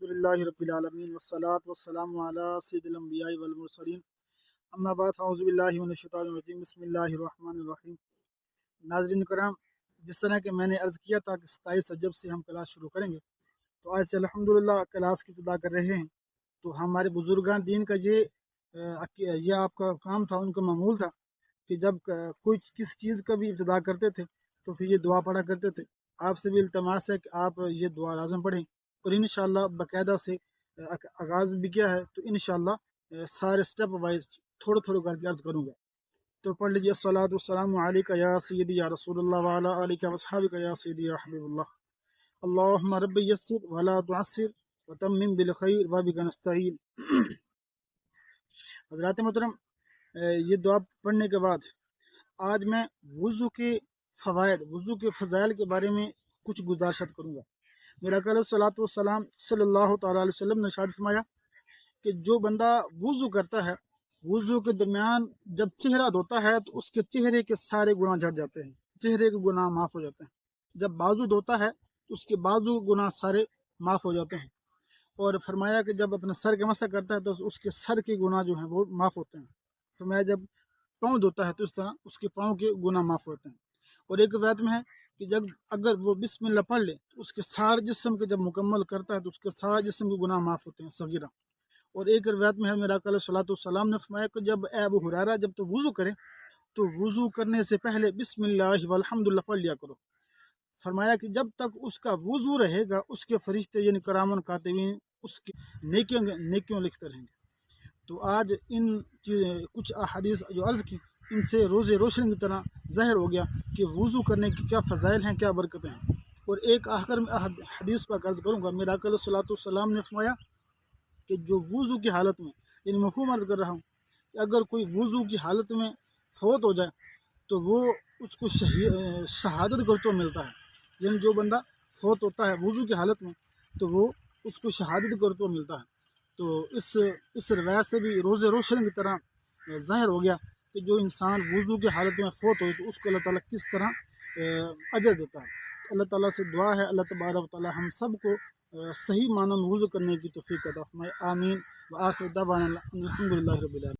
الحمدللہ رب العالمین والصلاة والسلام علی سید الانبیاء والمرسلین اما بعد فاعوذ باللہ من الشیطان الرجیم بسم اللہ الرحمن الرحیم۔ ناظرین کرام، جس طرح کہ میں نے عرض کیا تھا کہ 27 رجب سے ہم کلاس شروع کریں گے، تو آج سے الحمدللہ کلاس کی ابتدا کر رہے ہیں۔ تو ہمارے بزرگان دین کا یہ آپ کا کام تھا، ان کا معمول تھا کہ جب کوئی کس چیز کا بھی ابتدا کرتے تھے تو پھر یہ دعا پڑھا کرتے تھے۔ آپ سے بھی التماس ہے کہ آپ یہ دعا لازم پڑھیں، اور انشاءاللہ باقاعدہ سے آغاز بھی کیا ہے، تو انشاءاللہ سارے سٹیپ وائز تھوڑا تھوڑا کر کے عرض کروں گا۔ تو پڑھ لیجیے: الصلاۃ والسلام علیک یا سیدی یا رسول اللہ وعلی آلک واصحابک یا سیدی یا حبیب اللہ، اللہم رب یسر ولا تعسر وتمم بالخیر وبک نستعین۔ حضرات محترم، یہ دعا پڑھنے کے بعد آج میں وضو کے فوائد، وضو کے فضائل کے بارے میں کچھ گزارشات کروں گا۔ میرا آقا صلاۃ والسلام صلی اللہ تعالیٰ علیہ وسلم نے ارشاد فرمایا کہ جو بندہ وضو کرتا ہے، وضو کے درمیان جب چہرہ دھوتا ہے تو اس کے چہرے کے سارے گناہ جھڑ جاتے ہیں، چہرے کے گناہ معاف ہو جاتے ہیں۔ جب بازو دھوتا ہے تو اس کے بازو گناہ سارے معاف ہو جاتے ہیں۔ اور فرمایا کہ جب اپنے سر کے مسح کرتا ہے تو اس کے سر کے گناہ جو ہیں وہ معاف ہوتے ہیں۔ فرمایا جب پاؤں دھوتا ہے تو اس طرح اس کے پاؤں کے گناہ معاف ہوتے ہیں۔ اور ایک روایت میں ہے کہ اگر وہ بسم اللہ پڑھ لے تو اس کے سارے جسم کے جب مکمل کرتا ہے تو اس کے سارے جسم کے گناہ معاف ہوتے ہیں صغیرہ۔ اور ایک روایت میں ہے، میرا آقا علیہ الصلوۃ والسلام نے فرمایا کہ جب اے ابو ہریرہ جب تو وضو کریں تو وضو کرنے سے پہلے بسم اللہ والحمدللہ پڑھ لیا کرو۔ فرمایا کہ جب تک اس کا وضو رہے گا اس کے فرشتے یعنی کرامن کاتبین اس کی نیکیوں لکھتے رہیں گے۔ تو آج ان کچھ احادیث جو عرض کی، ان سے روز روشن کی طرح ظاہر ہو گیا کہ وضو کرنے کی کیا فضائل ہیں، کیا برکتیں ہیں۔ اور ایک آخر میں حدیث پر عرض کروں گا۔ میرا آقا علیہ الصلوۃ والسلام نے فرمایا کہ جو وضو کی حالت میں، یعنی مفہوم عرض کر رہا ہوں کہ اگر کوئی وضو کی حالت میں فوت ہو جائے تو وہ اس کو شہادت کا رتبہ ملتا ہے۔ یعنی جو بندہ فوت ہوتا ہے وضو کی حالت میں تو وہ اس کو شہادت کا رتبہ ملتا ہے۔ تو اس روایت سے بھی روز روشن کی طرح ظاہر ہو گیا کہ جو انسان وضو کی حالت میں فوت ہوئے تو اس کو اللہ تعالیٰ کس طرح اجر دیتا ہے۔ اللہ تعالیٰ سے دعا ہے اللہ تبارک و تعالیٰ ہم سب کو صحیح معنوں میں وضو کرنے کی توفیق عطا فرمائے، آمین۔ وآخر دعوانا الحمدللہ رب العالمین۔